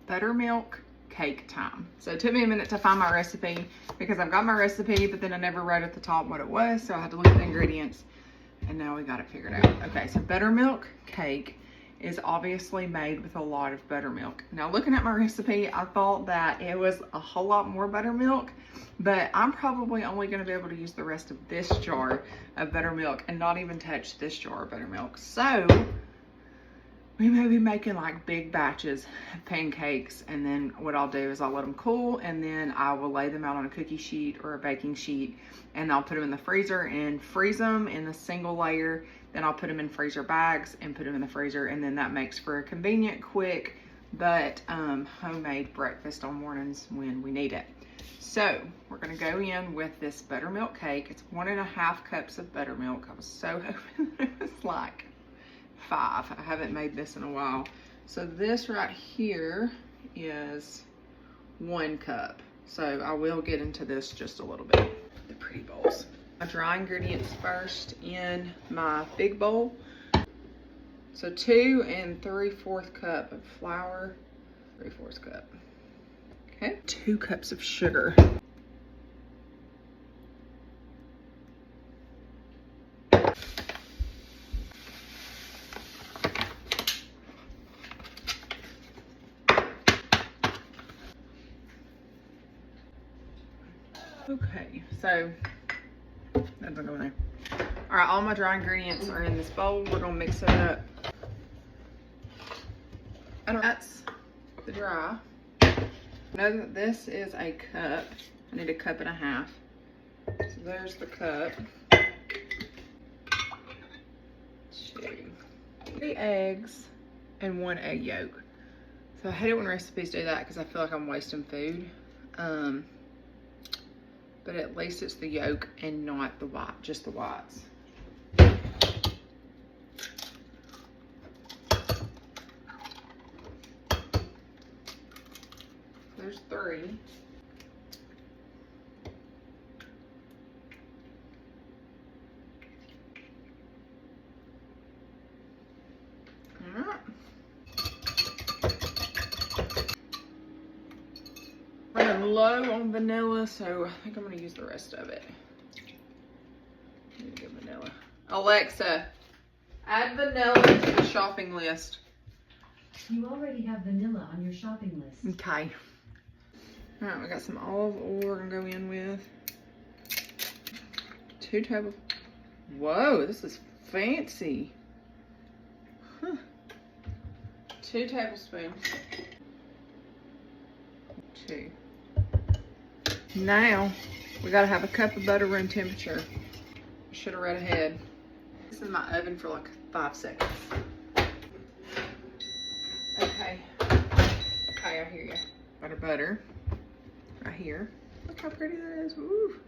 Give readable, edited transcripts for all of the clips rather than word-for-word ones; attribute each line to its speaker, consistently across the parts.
Speaker 1: buttermilk cake time. So it took me a minute to find my recipe because I've got my recipe, but then I never wrote at the top what it was. So I had to look at the ingredients and now we got it figured out. Okay, so buttermilk cake is obviously made with a lot of buttermilk. Now looking at my recipe, I thought that it was a whole lot more buttermilk, but I'm probably only gonna be able to use the rest of this jar of buttermilk and not even touch this jar of buttermilk. So we may be making like big batches of pancakes, and then what I'll do is I'll let them cool and then I will lay them out on a cookie sheet or a baking sheet, and I'll put them in the freezer and freeze them in a single layer. Then I'll put them in freezer bags and put them in the freezer, and then that makes for a convenient, quick, but homemade breakfast on mornings when we need it. So we're gonna go in with this buttermilk cake. It's 1.5 cups of buttermilk. I was so hoping it was like 5. I haven't made this in a while. So this right here is 1 cup. So I will get into this just a little bit. The pretty bowls. My dry ingredients first in my big bowl. So 2 3/4 cup of flour, 3/4 cup. Okay, 2 cups of sugar. Okay, so that doesn't go in there. All right, all my dry ingredients are in this bowl. We're gonna mix it up. That's the dry. Know that this is a cup. I need 1.5 cups. So there's the cup. 3 eggs and 1 egg yolk. So I hate it when recipes do that because I feel like I'm wasting food. But at least it's the yolk and not the white, just the whites. There's 3. All right. Running low on vanilla, so I think I'm gonna use the rest of it. I need to get vanilla. Alexa, add vanilla to the shopping list.
Speaker 2: You already have vanilla on your shopping list.
Speaker 1: Okay. All right, we got some olive oil we're gonna go in with. 2 tablespoons. Whoa, this is fancy. Huh. 2 tablespoons. 2. Now, we gotta have a cup of butter room temperature. Should have read ahead. This is in my oven for like 5 seconds. Okay. Okay, I hear you. Butter. Right here. Look how pretty that is. Woo.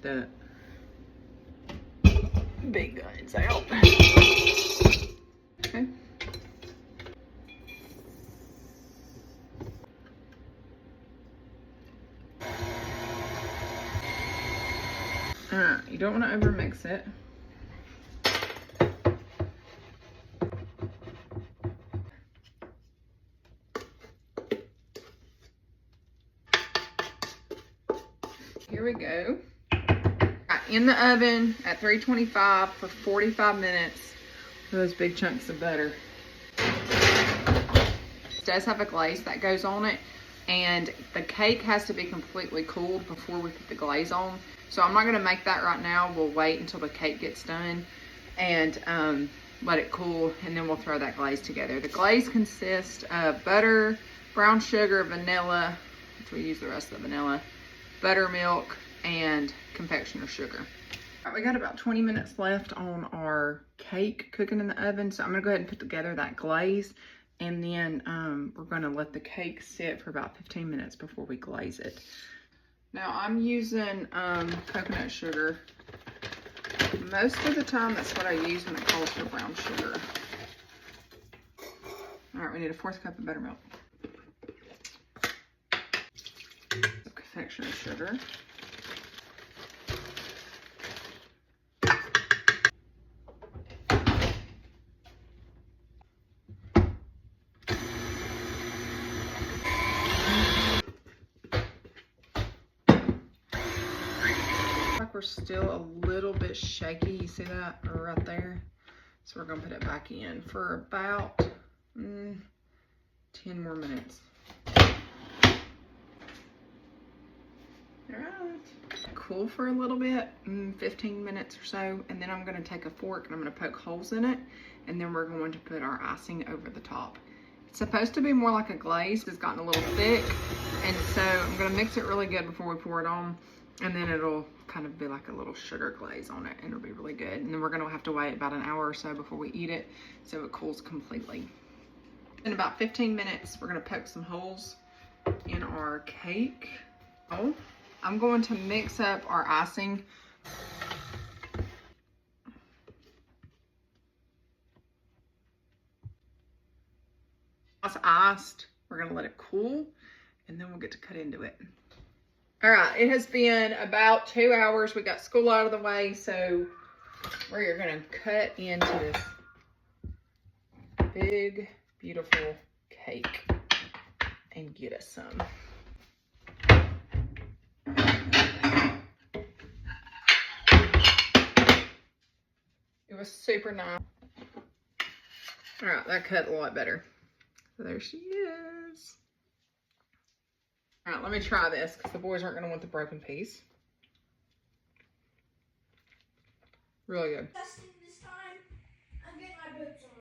Speaker 1: The big guns out. Okay. Alright, you don't want to over mix it. Here we go. In the oven at 325 for 45 minutes for those big chunks of butter. It does have a glaze that goes on it, and the cake has to be completely cooled before we put the glaze on. So I'm not gonna make that right now. We'll wait until the cake gets done and let it cool, and then we'll throw that glaze together. The glaze consists of butter, brown sugar, vanilla, which we use the rest of the vanilla, buttermilk, and confectioner sugar. All right, we got about 20 minutes left on our cake cooking in the oven, so I'm gonna go ahead and put together that glaze, and then we're gonna let the cake sit for about 15 minutes before we glaze it. Now I'm using coconut sugar. Most of the time that's what I use when it calls for brown sugar. All right, we need 1/4 cup of buttermilk. Confectioner sugar. topper's still a little bit shaky. You see that right there? So we're gonna put it back in for about 10 more minutes. All right, cool for a little bit, 15 minutes or so, and then I'm gonna take a fork and I'm gonna poke holes in it, and then we're going to put our icing over the top. It's supposed to be more like a glaze. It's gotten a little thick, and so I'm gonna mix it really good before we pour it on, and then it'll kind of be like a little sugar glaze on it, and it'll be really good. And then we're gonna have to wait about an hour or so before we eat it, so it cools completely. In about 15 minutes, we're gonna poke some holes in our cake. Oh, I'm going to mix up our icing. It's iced. We're gonna let it cool, and then we'll get to cut into it. All right, it has been about 2 hours. We got school out of the way, so we're gonna cut into this big, beautiful cake and get us some. It was super nice. All right, that cut a lot better. So there she is. All right, let me try this because the boys aren't going to want the broken piece. Really good.